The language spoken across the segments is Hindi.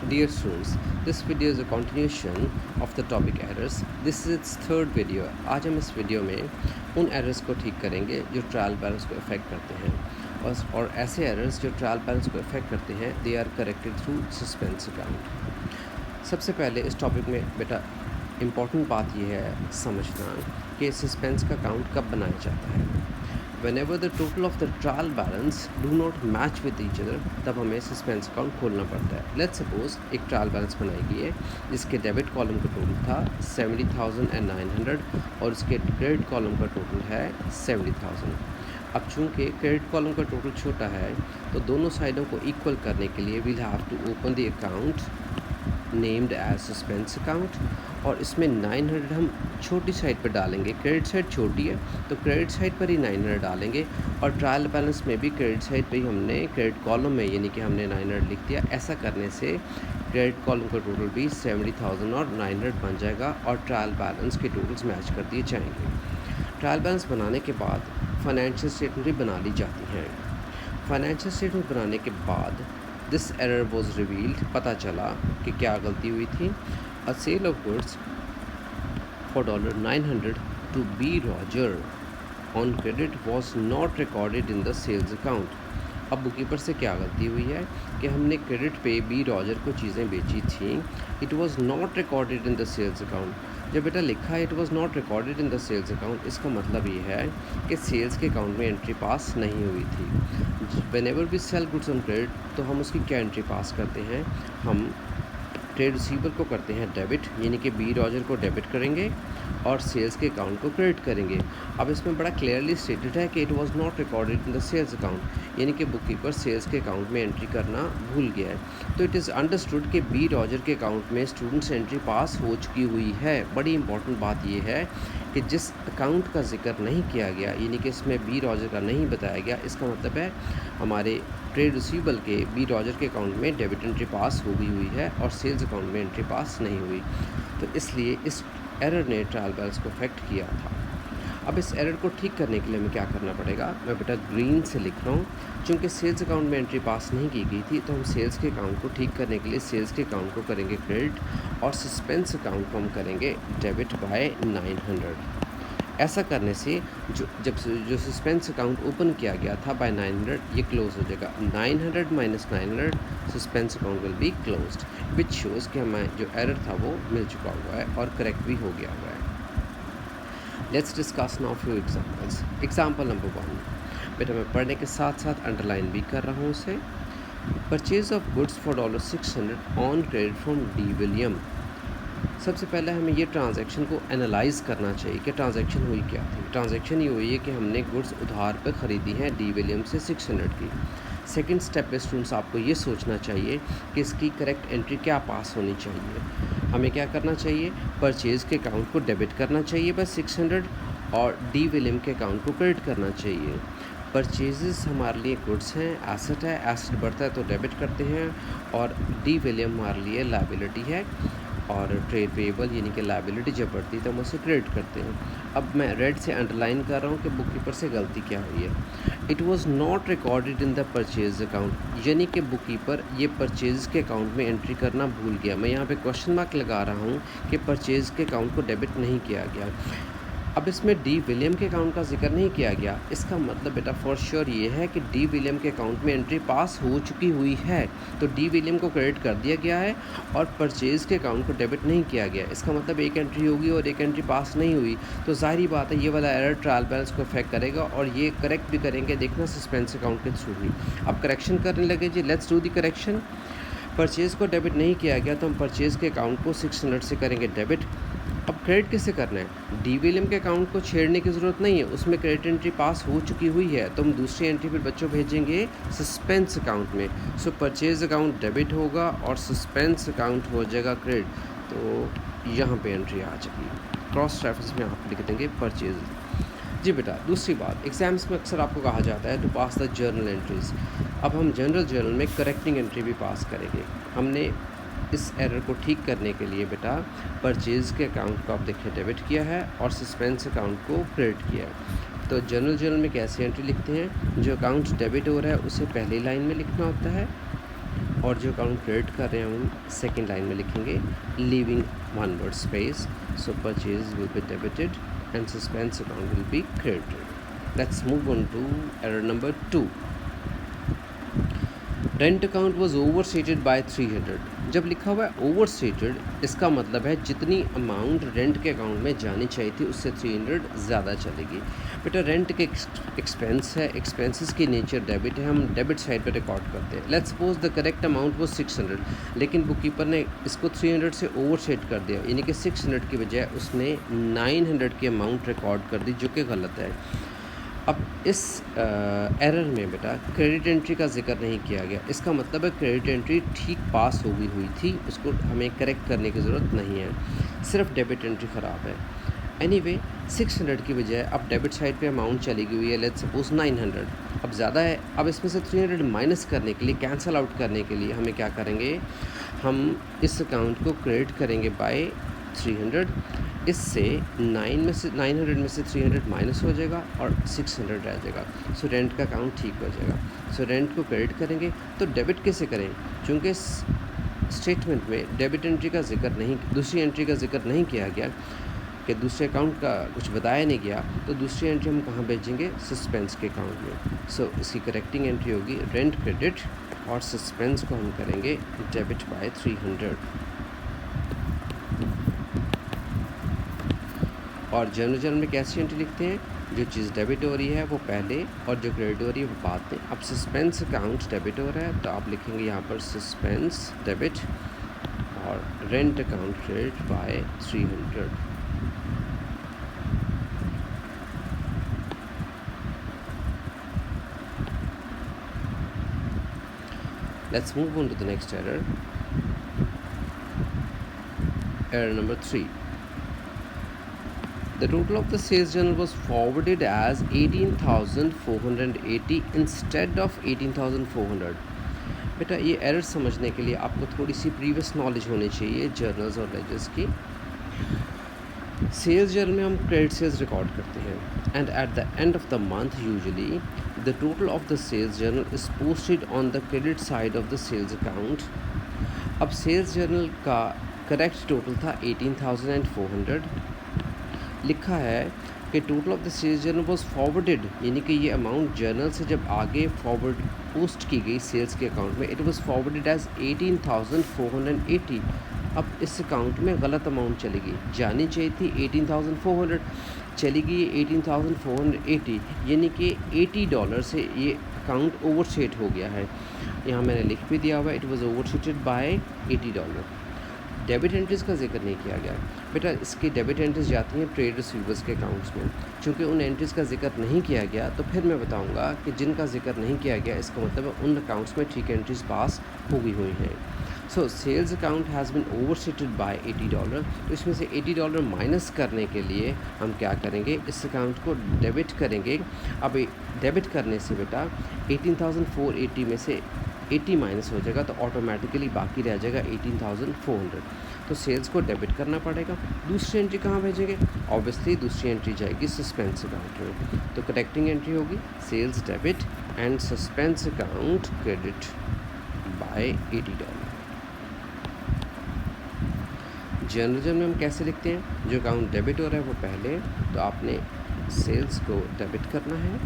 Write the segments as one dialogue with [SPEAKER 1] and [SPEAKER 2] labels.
[SPEAKER 1] Dear students, this video is a continuation of the topic errors. This is its third video. आज हम इस वीडियो में उन एरर्स को ठीक करेंगे जो ट्रायल बैलेंस को अफेक्ट करते हैं और ऐसे एरर्स जो ट्रायल बैलेंस को अफेक्ट करते हैं they are corrected through suspense account. सबसे पहले इस टॉपिक में बेटा इम्पॉर्टेंट बात यह है समझना कि सस्पेंस का अकाउंट कब बनाया जाता है। Whenever the total of the trial balance do not match with each other, तब हमें सस्पेंस अकाउंट खोलना पड़ता है। लेट्स सपोज एक ट्रायल बैलेंस बनाई गई है जिसके डेबिट कॉलम का टोटल था 70,900 और उसके क्रेडिट कॉलम का टोटल है 70,000। अब चूँकि क्रेडिट कॉलम का टोटल छोटा है तो दोनों साइडों को इक्वल करने के लिए we'll have to open the account named as suspense account और इसमें 900 हम छोटी साइड पर डालेंगे। क्रेडिट साइड छोटी है तो क्रेडिट साइड पर ही 900 डालेंगे और ट्रायल बैलेंस में भी क्रेडिट साइड पे ही हमने क्रेडिट कॉलम में यानी कि हमने 900 लिख दिया। ऐसा करने से क्रेडिट कॉलम का टोटल भी 70,000 और 900 बन जाएगा और ट्रायल बैलेंस के टोटल्स मैच कर दिए जाएंगे। ट्रायल बैलेंस बनाने के बाद फाइनेंशियल स्टेटमेंट भी बना ली जाती हैं। फाइनेंशियल स्टेटमेंट बनाने के बाद दिस एरर वॉज रिवील्ड, पता चला कि क्या गलती हुई थी। A sale of goods for $900 to be Roger on credit was not recorded in the sales account. अब बुककीपर से क्या गलती हुई है कि हमने क्रेडिट पे बी रॉजर को चीज़ें बेची थी। It was not recorded in the sales account. जब बेटा लिखा है it was not recorded in the sales account, इसका मतलब ये है कि सेल्स के अकाउंट में एंट्री पास नहीं हुई थी। Whenever we sell goods on credit तो हम उसकी क्या एंट्री पास करते हैं, हम ट्रेड रिसीवर को करते हैं डेबिट, यानी कि बी रॉजर को डेबिट करेंगे और सेल्स के अकाउंट को क्रेडिट करेंगे। अब इसमें बड़ा क्लियरली स्टेटेड है कि it was not recorded in the sales account, यानी कि बुककीपर सेल्स के अकाउंट में एंट्री करना भूल गया है। तो it is understood that B Roger के अकाउंट में स्टूडेंट्स एंट्री पास हो चुकी हुई है। बड़ी इंपॉर्टेंट बात यह है कि जिस अकाउंट का जिक्र नहीं किया गया, यानी कि इसमें बी रॉजर का नहीं बताया गया, इसका मतलब है हमारे ट्रेड रिसीवेबल के बी रॉजर के अकाउंट में डेबिट एंट्री पास हो गई हुई है और सेल्स अकाउंट में एंट्री पास नहीं हुई। तो इसलिए इस एरर ने ट्रायल बैलेंस को अफेक्ट किया था। अब इस एरर को ठीक करने के लिए हमें क्या करना पड़ेगा, मैं बेटा ग्रीन से लिख रहा हूँ। चूँकि सेल्स अकाउंट में एंट्री पास नहीं की गई थी तो हम सेल्स के अकाउंट को ठीक करने के लिए सेल्स के अकाउंट को करेंगे क्रेडिट और सस्पेंस अकाउंट को हम करेंगे डेबिट बाय 900। ऐसा करने से जो सस्पेंस अकाउंट ओपन किया गया था बाय 900 ये क्लोज हो जाएगा। 900 minus 900 suspense account will be closed, which shows कि हमें जो एरर था वो मिल चुका हुआ है और करेक्ट भी हो गया हुआ है। Let's discuss now few examples. Example number 1 बेटा मैं पढ़ने के साथ साथ अंडरलाइन भी कर रहा हूँ उसे। Purchase of goods for $600 on credit from D William. सबसे पहले हमें ये ट्रांजैक्शन को एनालाइज़ करना चाहिए कि ट्रांजैक्शन हुई क्या थी। ट्रांजैक्शन ये हुई है कि हमने गुड्स उधार पर ख़रीदी हैं डी विलियम से 600 की। सेकंड स्टेप पे स्टूडेंट्स आपको ये सोचना चाहिए कि इसकी करेक्ट एंट्री क्या पास होनी चाहिए। हमें क्या करना चाहिए, परचेज़ के अकाउंट को डेबिट करना चाहिए बस 600 और डी विलियम के अकाउंट को क्रेडिट करना चाहिए। परचेजेस हमारे लिए गुड्स हैं, एसेट है, एसेट बढ़ता है तो डेबिट करते हैं और डी विलियम हमारे लिए लायबिलिटी है और ट्रेड पेएबल यानी कि लायबिलिटी जब बढ़ती है तो हम उसे क्रेडिट करते हैं। अब मैं रेड से अंडरलाइन कर रहा हूँ कि बुककीपर से गलती क्या हुई है। It was not recorded in the purchase account, यानी कि बुककीपर ये परचेज के अकाउंट में एंट्री करना भूल गया। मैं यहाँ पे क्वेश्चन मार्क लगा रहा हूँ कि परचेज के अकाउंट को डेबिट नहीं किया गया। अब इसमें डी विलियम के अकाउंट का जिक्र नहीं किया गया, इसका मतलब बेटा फॉर श्योर ये है कि डी विलियम के अकाउंट में एंट्री पास हो चुकी हुई है। तो डी विलियम को क्रेडिट कर दिया गया है और परचेज़ के अकाउंट को डेबिट नहीं किया गया। इसका मतलब एक एंट्री होगी और एक एंट्री पास नहीं हुई। तो ज़ाहिर बात है ये वाला एरर ट्रायल बैलेंस को अफेक्ट करेगा और ये करेक्ट भी करेंगे, देखना सस्पेंस अकाउंट के थ्रू ही। अब करेक्शन करने लगे जी, let's do the correction. Purchase को डेबिट नहीं किया गया तो हम परचेज़ के अकाउंट को 600 से करेंगे डेबिट। अब क्रेडिट किससे करना है, डी विलियम के अकाउंट को छेड़ने की ज़रूरत नहीं है, उसमें क्रेडिट एंट्री पास हो चुकी हुई है तो हम दूसरी एंट्री पर बच्चों भेजेंगे सस्पेंस अकाउंट में। सो परचेज अकाउंट डेबिट होगा और सस्पेंस अकाउंट हो जाएगा क्रेडिट। तो यहाँ पे एंट्री आ जाएगी, क्रॉस रेफरेंस में आप लिख देंगे परचेज। जी बेटा दूसरी बात, एग्जाम्स में अक्सर आपको कहा जाता है to pass the journal entries. अब हम जनरल जर्नल में करेक्टिंग एंट्री भी पास करेंगे। हमने इस एरर को ठीक करने के लिए बेटा परचेज़ के अकाउंट को आप देखिए डेबिट किया है और सस्पेंस अकाउंट को क्रेडिट किया है। तो जनरल जर्नल में कैसे एंट्री लिखते हैं, जो अकाउंट डेबिट हो रहा है उसे पहली लाइन में लिखना होता है और जो अकाउंट क्रेडिट कर रहे हैं हम सेकेंड लाइन में लिखेंगे leaving one word space, so purchase will be debited and suspense account will be credited. Let's move on to error number 2। Rent account was over stated by 300। जब लिखा हुआ है ओवर स्टेटेड, इसका मतलब है जितनी अमाउंट रेंट के अकाउंट में जानी चाहिए थी उससे 300 ज़्यादा चलेगी। बेटा रेंट के एक्सपेंस है, एक्सपेंसेस की नेचर डेबिट है, हम डेबिट साइड पे रिकॉर्ड करते हैं। Let's suppose the correct amount वो 600, लेकिन बुक कीपर ने इसको 300 से ओवर स्टेट कर दिया, यानी कि 600 की बजाय उसने 900 की अमाउंट रिकॉर्ड कर दी, जो कि गलत है। अब इस एरर में बेटा क्रेडिट एंट्री का जिक्र नहीं किया गया, इसका मतलब है क्रेडिट एंट्री ठीक पास हो गई हुई थी, उसको हमें करेक्ट करने की ज़रूरत नहीं है, सिर्फ डेबिट एंट्री ख़राब है। एनीवे 600 की बजाय अब डेबिट साइड पे अमाउंट चली गई हुई है, लेट्स सपोज 900, अब ज़्यादा है। अब इसमें से 300 माइनस करने के लिए, कैंसिल आउट करने के लिए हमें क्या करेंगे, हम इस अकाउंट को क्रेडिट करेंगे बाय 300। इससे 900 में से 300 माइनस हो जाएगा और 600 रह जाएगा, सो रेंट का अकाउंट ठीक हो जाएगा। सो रेंट को क्रेडिट करेंगे, तो डेबिट कैसे करें, चूँकि स्टेटमेंट में डेबिट एंट्री का जिक्र नहीं, दूसरी एंट्री का जिक्र नहीं किया गया, कि दूसरे अकाउंट का कुछ बताया नहीं गया, तो दूसरी एंट्री हम कहाँ भेजेंगे, सस्पेंस के अकाउंट में। सो इसकी करेक्टिंग एंट्री होगी रेंट क्रेडिट, और सस्पेंस को हम करेंगे डेबिट बाय 300। और जनरल में कैसी एंट्री लिखते हैं, जो चीज़ डेबिट हो रही है वो पहले और जो क्रेडिट हो रही है वो बाद में। अब सस्पेंस अकाउंट डेबिट हो रहा है, तो आप लिखेंगे यहाँ पर सस्पेंस डेबिट और rent account credit bye 300। Let's move on to the next error. Error number 3. The total of the sales journal was forwarded as 18,480 instead of 18,400. बेटा ये एरर समझने के लिए आपको थोड़ी सी प्रीवियस नॉलेज होनी चाहिए जर्नल्स और लेजर्स की। सेल्स जर्नल में हम क्रेडिट सेल्स रिकॉर्ड करते हैं, and at the end of the month usually the total of the sales journal is posted on the credit side of the sales account. अब सेल्स जर्नल का करेक्ट टोटल था 18,400, लिखा है कि total of the sales journal was forwarded, यानी कि ये अमाउंट जर्नल से जब आगे फॉरवर्ड पोस्ट की गई सेल्स के अकाउंट में, इट वॉज फॉरवर्डेड एज 18,480। अब इस अकाउंट में गलत अमाउंट चली गई, जानी चाहिए थी 18,400, चली गई 18,480, यानी कि $80 से ये अकाउंट ओवरस्टेट हो गया है। यहाँ मैंने लिख भी दिया हुआ है, it was overstated by $80। Debit entries का जिक्र नहीं किया गया, बेटा इसकी डेबिट एंट्रीज जाती हैं ट्रेड रिसीवर्स के अकाउंट्स में। चूँकि उन एंट्रीज़ का जिक्र नहीं किया गया, तो फिर मैं बताऊंगा कि जिनका जिक्र नहीं किया गया, इसका मतलब है उन अकाउंट्स में ठीक एंट्रीज पास हो गई हुई हैं। So sales account has been overstated by $80, तो इसमें से $80 माइनस करने के लिए हम क्या करेंगे, इस अकाउंट को डेबिट करेंगे। अब डेबिट करने से बेटा 18,480 में से 80 माइनस हो जाएगा, तो ऑटोमेटिकली बाकी रह जाएगा 18,400। तो सेल्स को डेबिट करना पड़ेगा। दूसरी एंट्री कहाँ भेजेंगे, ऑब्वियसली दूसरी एंट्री जाएगी सस्पेंस अकाउंट में। तो करेक्टिंग एंट्री होगी sales debit and suspense account credit by $80। General में हम कैसे लिखते हैं, जो अकाउंट डेबिट हो रहा है वो पहले, तो आपने सेल्स को डेबिट करना है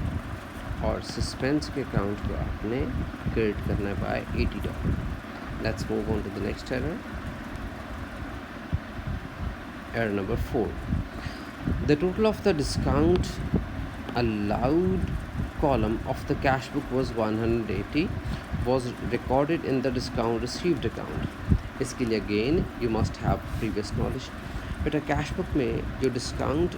[SPEAKER 1] और सस्पेंस के अकाउंट को आपने क्रेडिट करना है by $80। Let's move on to the next error, error number 4. The total of the discount allowed column of the cash book was 180, was recorded in the discount received account. इसके लिए again you must have previous knowledge. बेटा कैश बुक में जो डिस्काउंट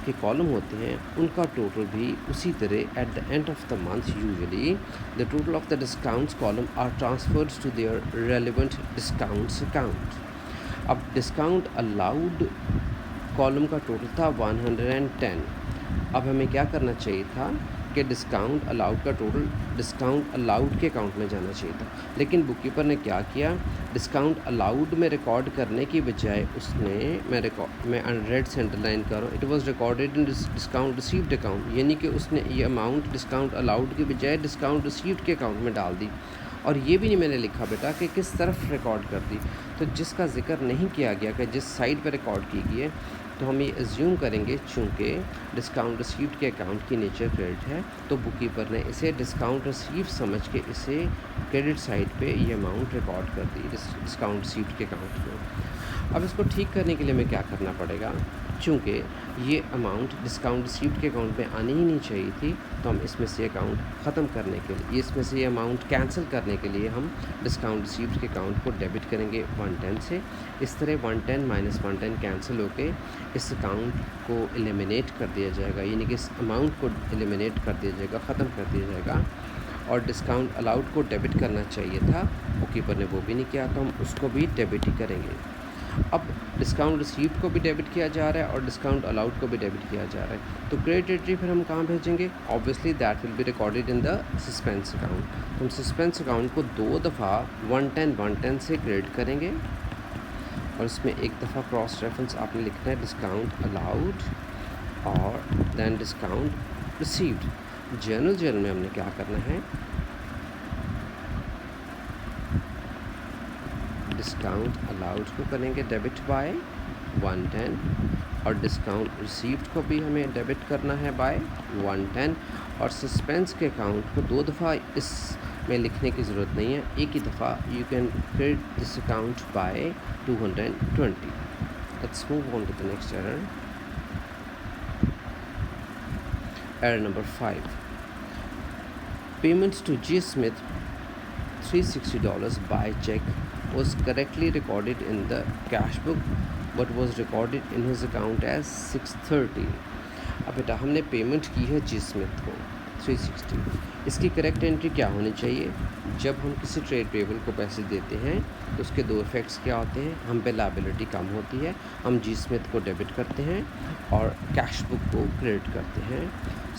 [SPEAKER 1] के कॉलम होते हैं उनका टोटल भी उसी तरह at the end of the month usually the total of the discounts column are transferred to their relevant discounts account. अब डिस्काउंट अलाउड कॉलम का टोटल था 110। अब हमें क्या करना चाहिए था कि डिस्काउंट अलाउड का टोटल डिस्काउंट अलाउड के अकाउंट में जाना चाहिए था, लेकिन बुककीपर ने क्या किया, डिस्काउंट अलाउड में रिकॉर्ड करने की बजाय उसने मैं अनरेड से अंडरलाइन कर रहा हूँ, it was recorded in discount received account, यानी कि उसने ये अमाउंट डिस्काउंट अलाउड की बजाय डिस्काउंट रिसीव्ड के अकाउंट में डाल दी। और ये भी नहीं मैंने लिखा बेटा कि किस तरफ रिकॉर्ड कर दी। तो जिसका जिक्र नहीं किया गया कि जिस साइड पर रिकॉर्ड की गई है, तो हम ये एज्यूम करेंगे चूँकि डिस्काउंट रिसीव्ड के अकाउंट की नेचर क्रेडिट है, तो बुक कीपर ने इसे डिस्काउंट रिसीव समझ के इसे क्रेडिट साइड पे ये अमाउंट रिकॉर्ड कर दी डिस्काउंट रिसीव्ड के अकाउंट में। अब इसको ठीक करने के लिए हमें क्या करना पड़ेगा, चूँकि ये अमाउंट डिस्काउंट रिसीव्ड के अकाउंट में आनी ही नहीं चाहिए थी, तो हम इसमें से अकाउंट ख़त्म करने के लिए, इसमें से ये अमाउंट कैंसिल करने के लिए हम डिस्काउंट रिसीव्ड के अकाउंट को डेबिट करेंगे 110 से। इस तरह 110 माइनस 110 कैंसिल होके इस अकाउंट को एलिमिनेट कर दिया जाएगा, यानी कि इस अमाउंट को एलिमिनेट कर दिया जाएगा, ख़त्म कर दिया जाएगा। और डिस्काउंट अलाउड को डेबिट करना चाहिए था, बुक कीपर ने वो भी नहीं किया, तो हम उसको भी डेबिट ही करेंगे। अब डिस्काउंट रिसीव्ड को भी डेबिट किया जा रहा है और डिस्काउंट अलाउड को भी डेबिट किया जा रहा है, तो क्रेडिट एंट्री फिर हम कहाँ भेजेंगे, obviously that will be recorded in the suspense account. तो हम सस्पेंस अकाउंट को 2 दफ़ा 110 से क्रेडिट करेंगे और इसमें एक दफ़ा क्रॉस रेफरेंस आपने लिखना है डिस्काउंट अलाउड और देन डिस्काउंट रिसीव्ड। जनरल में हमने क्या करना है, डिस्काउंट अलाउड को करेंगे डेबिट बाय 110 और डिस्काउंट रिसीव्ड को भी हमें डेबिट करना है बाय 110 और सस्पेंस के अकाउंट को 2 दफ़ा इसमें लिखने की ज़रूरत नहीं है, एक ही दफ़ा you can credit this account by 220। Let's move on to the next error. Error number 5. Payments to G. Smith $360 by check was correctly recorded in the cash book but was recorded in his account as 630. अब बेटा हमने पेमेंट की है जी स्मिथ को 360, इसकी करेक्ट एंट्री क्या होनी चाहिए, जब हम किसी ट्रेड पेबल को पैसे देते हैं तो उसके 2 इफ़ेक्ट्स क्या होते हैं, हम पे लायबिलिटी कम होती है, हम जी स्मिथ को डेबिट करते हैं और कैश बुक को क्रेडिट करते हैं।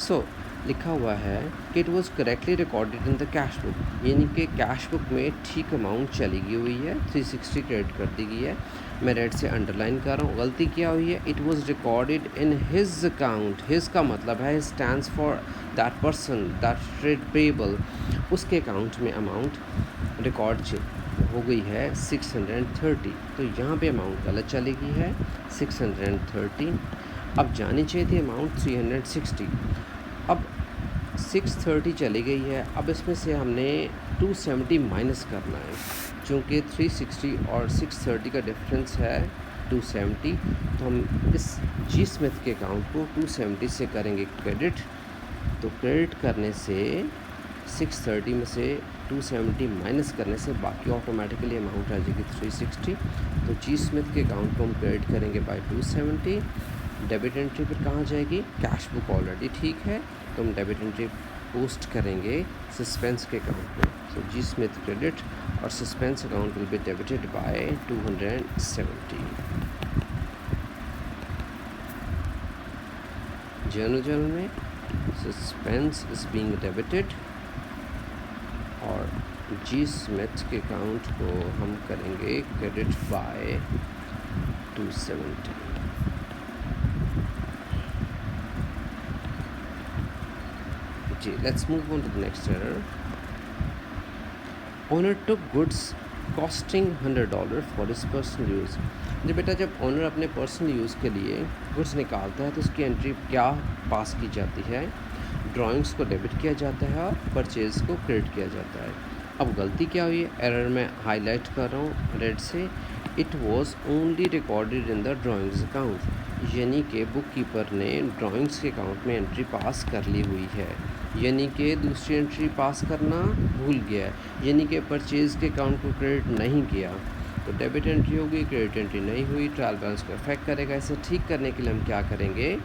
[SPEAKER 1] सो लिखा हुआ है कि it was correctly recorded in the cash book, यानी कि कैश बुक में ठीक अमाउंट चली गई हुई है, 360 क्रेडिट कर दी गई है। मैं रेड से अंडरलाइन कर रहा हूँ, गलती क्या हुई है, it was recorded in his account. His का मतलब है stands for that person that trade payable, उसके अकाउंट में अमाउंट रिकॉर्ड हो गई है 630, तो यहाँ पे अमाउंट गलत चली गई है 630। अब जानी चाहिए थी अमाउंट 360, अब 630 चली गई है। अब इसमें से हमने 270 माइनस करना है, चूँकि 360 और 630 का डिफरेंस है 270, तो हम इस जी स्मिथ के अकाउंट को 270 से करेंगे क्रेडिट। तो क्रेडिट करने से 630 में से 270 माइनस करने से बाकी ऑटोमेटिकली अमाउंट आ जाएगी 360। तो जी स्मिथ के अकाउंट को हम क्रेडिट करेंगे बाय 270। डेबिट एंट्री फिर कहाँ जाएगी, कैश बुक ऑलरेडी ठीक है, तो हम डेबिट एंट्री पोस्ट करेंगे सस्पेंस के अकाउंट में। सो जी स्मिथ क्रेडिट और suspense account will be debited by 270। Journal में सस्पेंस इज बीइंग डेबिटेड और जी स्मिथ के अकाउंट को हम करेंगे क्रेडिट बाय 270। जी let's move on to the next error. Owner took goods costing $100 for his personal use. जी बेटा, जब ओनर अपने पर्सनल यूज़ के लिए गुड्स निकालता है तो उसकी एंट्री क्या पास की जाती है, ड्राइंग्स को डेबिट किया जाता है और परचेज़ को क्रेडिट किया जाता है। अब गलती क्या हुई है, एरर में हाईलाइट कर रहा हूँ रेड से, it was only recorded in the drawings account, यानी कि बुक कीपर ने ड्राइंग्स के अकाउंट में एंट्री पास कर ली हुई है, यानी कि दूसरी एंट्री पास करना भूल गया है, यानी कि परचेज़ के अकाउंट को क्रेडिट नहीं किया। तो डेबिट एंट्री होगी, क्रेडिट एंट्री नहीं हुई, ट्रायल बैलेंस को अफेक्ट करेगा। इसे ठीक करने के लिए हम क्या करेंगे,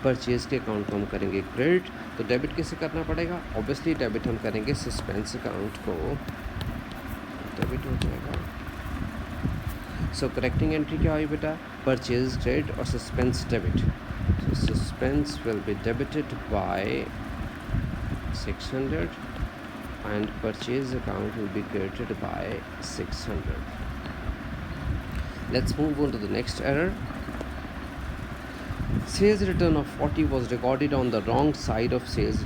[SPEAKER 1] परचेज़ के अकाउंट को हम करेंगे क्रेडिट। तो डेबिट किसे करना पड़ेगा, ऑब्वियसली डेबिट हम करेंगे सस्पेंस अकाउंट को, डेबिट हो जाएगा। सो करेक्टिंग एंट्री क्या हुई बेटा, परचेज क्रेडिट और suspense debit. So suspense will be debited bye 600 and purchase account will be credited by 600. Let's move on to the next error. Sales return of 40 was recorded on the wrong side of sales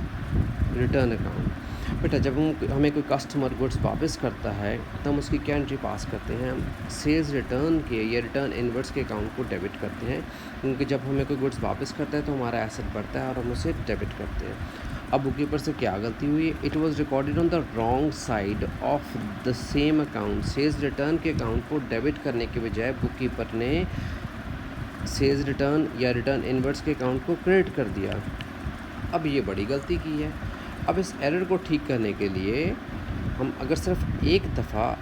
[SPEAKER 1] return account. बेटा जब हमें कोई कस्टमर गुड्स वापस करता है तो हम उसकी क्या एंट्री पास करते हैं, हम सेल्स रिटर्न के या रिटर्न इनवर्ड्स के अकाउंट को डेबिट करते हैं, क्योंकि जब हमें कोई गुड्स वापस करता है तो हमारा एसेट बढ़ता है और हम उसे डेबिट करते हैं। अब बुक कीपर से क्या गलती हुई, it was recorded on the wrong side of the same account. Sales return के अकाउंट को डेबिट करने के बजाय बुक कीपर ने सेल्स रिटर्न या रिटर्न इनवर्ड्स के अकाउंट को क्रेडिट कर दिया। अब ये बड़ी गलती की है। अब इस एरर को ठीक करने के लिए हम अगर सिर्फ एक दफ़ा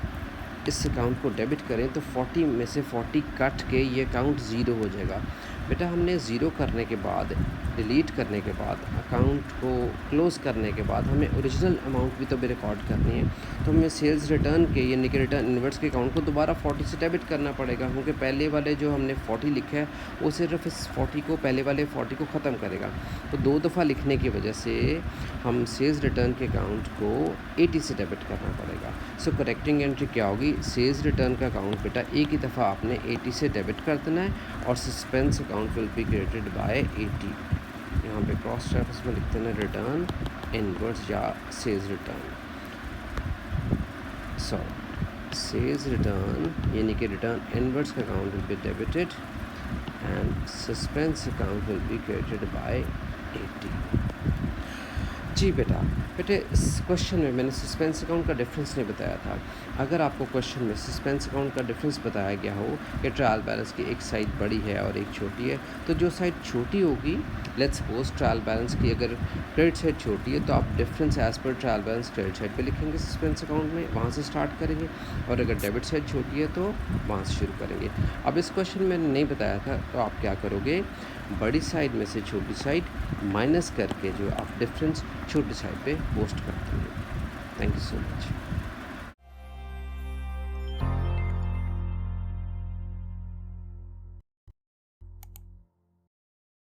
[SPEAKER 1] इस अकाउंट को डेबिट करें तो 40 में से 40 कट के ये अकाउंट ज़ीरो हो जाएगा। बेटा हमने ज़ीरो करने के बाद, डिलीट करने के बाद, अकाउंट को क्लोज़ करने के बाद हमें ओरिजिनल अमाउंट भी तो भी रिकॉर्ड करनी है। तो हमें सेल्स रिटर्न के यानी कि रिटर्न इनवर्ड्स के अकाउंट को दोबारा 40 से डेबिट करना पड़ेगा, क्योंकि पहले वाले जो हमने 40 लिखा है वो सिर्फ इस 40 को, पहले वाले 40 को ख़त्म करेगा। तो 2 दफ़ा लिखने की वजह से हम सेल्स रिटर्न के अकाउंट को 80 से डेबिट करना पड़ेगा। सो करेक्टिंग एंट्री क्या होगी, सेल्स रिटर्न का अकाउंट बेटा एक ही दफ़ा आपने 80 से डेबिट कर देना है और suspense account will be created by 80। यहाँ पे क्रॉस रेफरेंस में लिखते हैं रिटर्न इनवर्ड्स या sales return. So sales return यानी कि रिटर्न इनवर्ड्स का account will be debited and suspense account will be created by 80। जी बेटा इस क्वेश्चन में मैंने सस्पेंस अकाउंट का डिफरेंस नहीं बताया था। अगर आपको क्वेश्चन में सस्पेंस अकाउंट का डिफरेंस बताया गया हो कि ट्रायल बैलेंस की एक साइड बड़ी है और एक छोटी है, तो जो साइड छोटी होगी, लेट्स सपोज ट्रायल बैलेंस की अगर क्रेडिट साइड छोटी है तो आप डिफरेंस एज पर ट्रायल बैलेंस क्रेडिट साइड पे लिखेंगे सस्पेंस अकाउंट में, वहाँ से स्टार्ट करेंगे, और अगर डेबिट साइड छोटी है तो वहाँ से शुरू करेंगे। अब इस क्वेश्चन में नहीं बताया था तो आप क्या करोगे, बड़ी साइड में से छोटी साइड माइनस करके जो आप डिफरेंस छोटी साइड पे पोस्ट कर देंगे। Thank you so much.